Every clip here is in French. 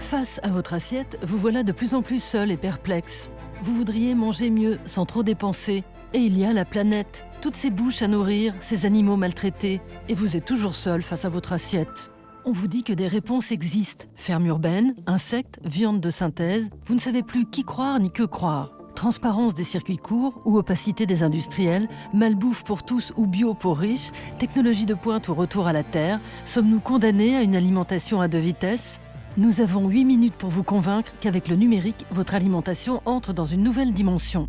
Face à votre assiette, vous voilà de plus en plus seul et perplexe. Vous voudriez manger mieux sans trop dépenser. Et il y a la planète, toutes ces bouches à nourrir, ces animaux maltraités. Et vous êtes toujours seul face à votre assiette. On vous dit que des réponses existent. Fermes urbaines, insectes, viande de synthèse. Vous ne savez plus qui croire ni que croire. Transparence des circuits courts ou opacité des industriels, malbouffe pour tous ou bio pour riches, technologie de pointe ou retour à la terre. Sommes-nous condamnés à une alimentation à deux vitesses ? Nous avons 8 minutes pour vous convaincre qu'avec le numérique, votre alimentation entre dans une nouvelle dimension.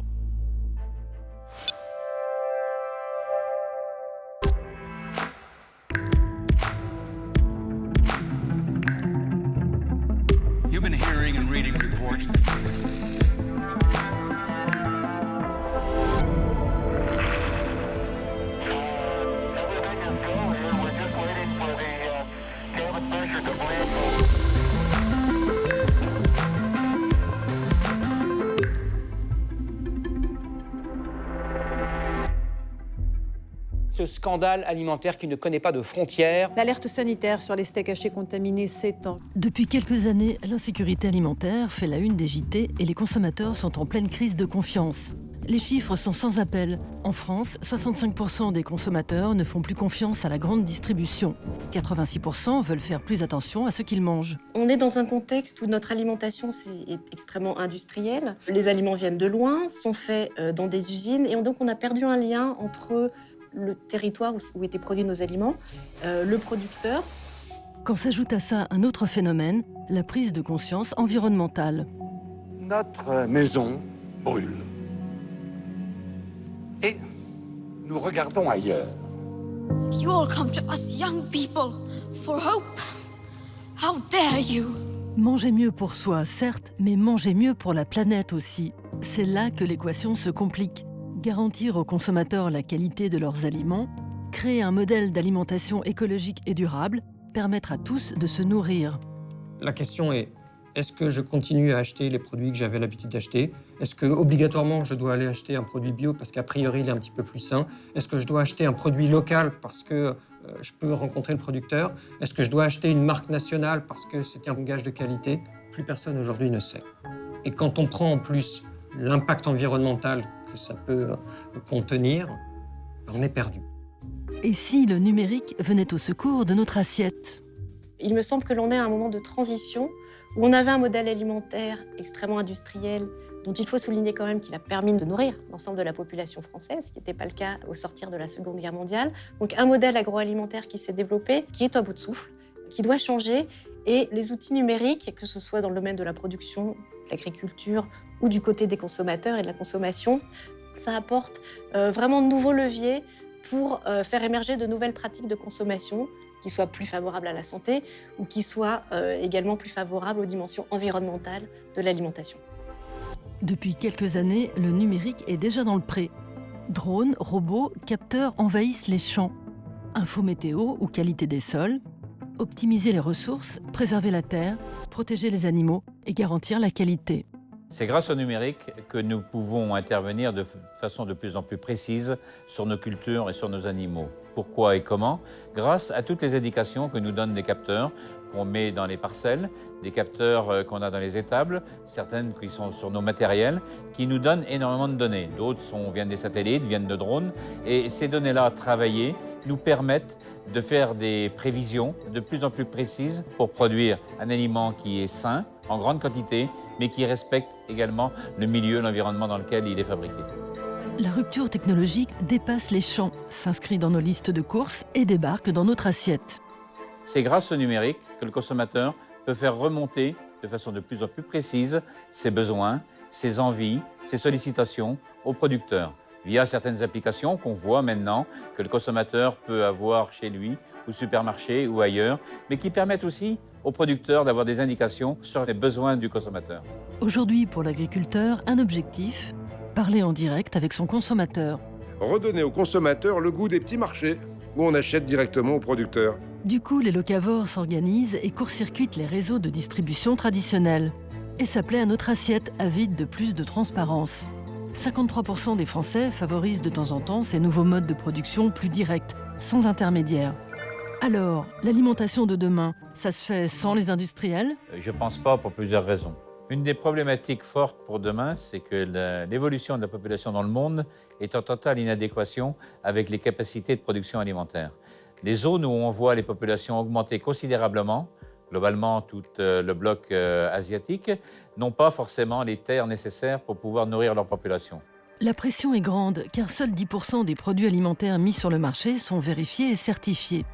You've been hearing and reading reports. Ce scandale alimentaire qui ne connaît pas de frontières. L'alerte sanitaire sur les steaks hachés contaminés s'étend. Depuis quelques années, l'insécurité alimentaire fait la une des JT et les consommateurs sont en pleine crise de confiance. Les chiffres sont sans appel. En France, 65% des consommateurs ne font plus confiance à la grande distribution. 86% veulent faire plus attention à ce qu'ils mangent. On est dans un contexte où notre alimentation est extrêmement industrielle. Les aliments viennent de loin, sont faits dans des usines et donc on a perdu un lien entre le territoire où étaient produits nos aliments, le producteur. Quand s'ajoute à ça un autre phénomène, la prise de conscience environnementale. Notre maison brûle. Et nous regardons ailleurs. You all come to us young people for hope. How dare you? Manger mieux pour soi, certes, mais manger mieux pour la planète aussi. C'est là que l'équation se complique. Garantir aux consommateurs la qualité de leurs aliments, créer un modèle d'alimentation écologique et durable, permettre à tous de se nourrir. La question est, est-ce que je continue à acheter les produits que j'avais l'habitude d'acheter? Est-ce que obligatoirement je dois aller acheter un produit bio parce qu'a priori il est un petit peu plus sain? Est-ce que je dois acheter un produit local parce que je peux rencontrer le producteur? Est-ce que je dois acheter une marque nationale parce que c'est un gage de qualité? Plus personne aujourd'hui ne sait. Et quand on prend en plus l'impact environnemental que ça peut contenir, on est perdu. Et si le numérique venait au secours de notre assiette? Il me semble que l'on est à un moment de transition où on avait un modèle alimentaire extrêmement industriel dont il faut souligner quand même qu'il a permis de nourrir l'ensemble de la population française, ce qui n'était pas le cas au sortir de la Seconde Guerre mondiale. Donc un modèle agroalimentaire qui s'est développé, qui est à bout de souffle, qui doit changer. Et les outils numériques, que ce soit dans le domaine de la production, de l'agriculture ou du côté des consommateurs et de la consommation, ça apporte vraiment de nouveaux leviers pour faire émerger de nouvelles pratiques de consommation qui soient plus favorables à la santé ou qui soient également plus favorables aux dimensions environnementales de l'alimentation. Depuis quelques années, le numérique est déjà dans le pré. Drones, robots, capteurs envahissent les champs. Info météo ou qualité des sols, optimiser les ressources, préserver la terre, protéger les animaux et garantir la qualité. C'est grâce au numérique que nous pouvons intervenir de façon de plus en plus précise sur nos cultures et sur nos animaux. Pourquoi et comment? Grâce à toutes les indications que nous donnent des capteurs qu'on met dans les parcelles, des capteurs qu'on a dans les étables, certaines qui sont sur nos matériels, qui nous donnent énormément de données. D'autres viennent des satellites, viennent de drones. Et ces données-là, travaillées, nous permettent de faire des prévisions de plus en plus précises pour produire un aliment qui est sain, en grande quantité, mais qui respecte également le milieu, l'environnement dans lequel il est fabriqué. La rupture technologique dépasse les champs, s'inscrit dans nos listes de courses et débarque dans notre assiette. C'est grâce au numérique que le consommateur peut faire remonter de façon de plus en plus précise ses besoins, ses envies, ses sollicitations aux producteurs, via certaines applications qu'on voit maintenant que le consommateur peut avoir chez lui, au supermarché ou ailleurs, mais qui permettent aussi aux producteurs d'avoir des indications sur les besoins du consommateur. Aujourd'hui, pour l'agriculteur, un objectif, parler en direct avec son consommateur. Redonner aux consommateurs le goût des petits marchés où on achète directement aux producteurs. Du coup, les locavores s'organisent et court-circuitent les réseaux de distribution traditionnels. Et ça plaît à notre assiette avide de plus de transparence. 53% des Français favorisent de temps en temps ces nouveaux modes de production plus directs, sans intermédiaire. Alors, l'alimentation de demain, ça se fait sans les industriels? Je ne pense pas pour plusieurs raisons. Une des problématiques fortes pour demain, c'est que l'évolution de la population dans le monde est en totale inadéquation avec les capacités de production alimentaire. Les zones où on voit les populations augmenter considérablement, globalement tout le bloc asiatique, n'ont pas forcément les terres nécessaires pour pouvoir nourrir leur population. La pression est grande car seuls 10% des produits alimentaires mis sur le marché sont vérifiés et certifiés.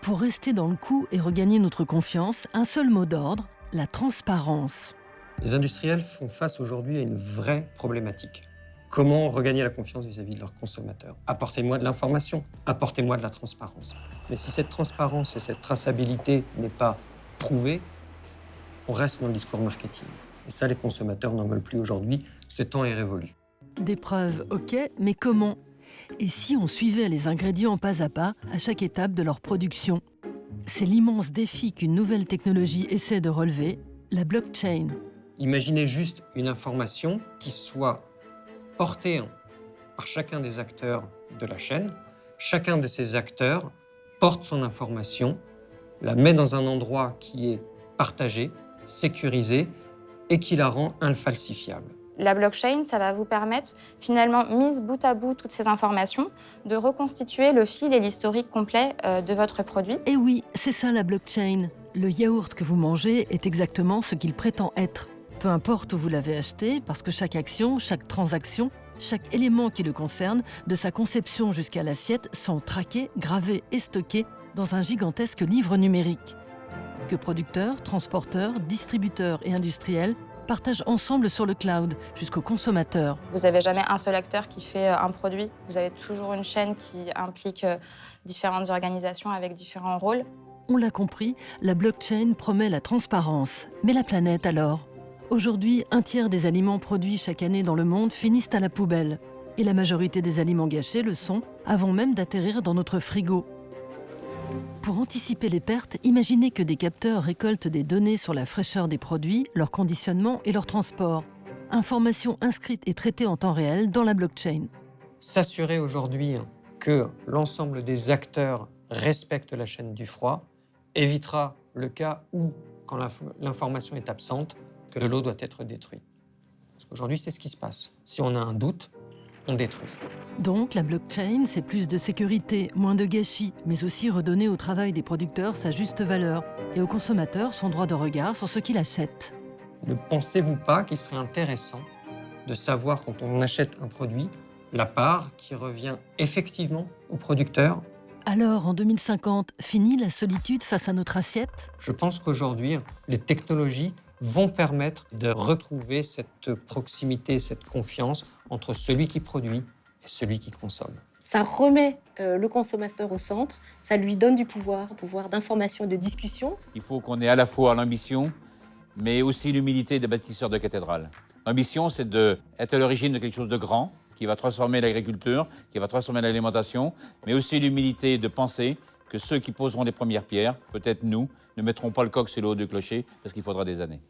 Pour rester dans le coup et regagner notre confiance, un seul mot d'ordre, la transparence. Les industriels font face aujourd'hui à une vraie problématique. Comment regagner la confiance vis-à-vis de leurs consommateurs? Apportez-moi de l'information, apportez-moi de la transparence. Mais si cette transparence et cette traçabilité n'est pas prouvée, on reste dans le discours marketing. Et ça, les consommateurs n'en veulent plus aujourd'hui. Ce temps est révolu. Des preuves, ok, mais comment? Et si on suivait les ingrédients pas à chaque étape de leur production? C'est l'immense défi qu'une nouvelle technologie essaie de relever, la blockchain. Imaginez juste une information qui soit portée par chacun des acteurs de la chaîne. Chacun de ces acteurs porte son information, la met dans un endroit qui est partagé, sécurisé et qui la rend infalsifiable. La blockchain, ça va vous permettre, finalement, mise bout à bout toutes ces informations, de reconstituer le fil et l'historique complet de votre produit. Et oui, c'est ça la blockchain. Le yaourt que vous mangez est exactement ce qu'il prétend être. Peu importe où vous l'avez acheté, parce que chaque action, chaque transaction, chaque élément qui le concerne, de sa conception jusqu'à l'assiette, sont traqués, gravés et stockés dans un gigantesque livre numérique. Que producteurs, transporteurs, distributeurs et industriels partagent ensemble sur le cloud, jusqu'aux consommateurs. Vous n'avez jamais un seul acteur qui fait un produit. Vous avez toujours une chaîne qui implique différentes organisations avec différents rôles. On l'a compris, la blockchain promet la transparence. Mais la planète alors? Aujourd'hui, 1/3 des aliments produits chaque année dans le monde finissent à la poubelle. Et la majorité des aliments gâchés le sont avant même d'atterrir dans notre frigo. Pour anticiper les pertes, imaginez que des capteurs récoltent des données sur la fraîcheur des produits, leur conditionnement et leur transport. Informations inscrites et traitées en temps réel dans la blockchain. S'assurer aujourd'hui que l'ensemble des acteurs respectent la chaîne du froid évitera le cas où, quand l'information est absente, que le lot doit être détruit. Parce qu'aujourd'hui, c'est ce qui se passe. Si on a un doute, on détruit. Donc, la blockchain, c'est plus de sécurité, moins de gâchis, mais aussi redonner au travail des producteurs sa juste valeur et aux consommateurs son droit de regard sur ce qu'il achète. Ne pensez-vous pas qu'il serait intéressant de savoir, quand on achète un produit, la part qui revient effectivement au producteur? Alors, en 2050, fini la solitude face à notre assiette? Je pense qu'aujourd'hui, les technologies vont permettre de retrouver cette proximité, cette confiance entre celui qui produit et celui qui consomme. Ça remet le consommateur au centre, ça lui donne du pouvoir d'information et de discussion. Il faut qu'on ait à la fois l'ambition, mais aussi l'humilité des bâtisseurs de cathédrales. L'ambition, c'est d'être à l'origine de quelque chose de grand, qui va transformer l'agriculture, qui va transformer l'alimentation, mais aussi l'humilité de penser que ceux qui poseront les premières pierres, peut-être nous, ne mettront pas le coq sur le haut du clocher parce qu'il faudra des années.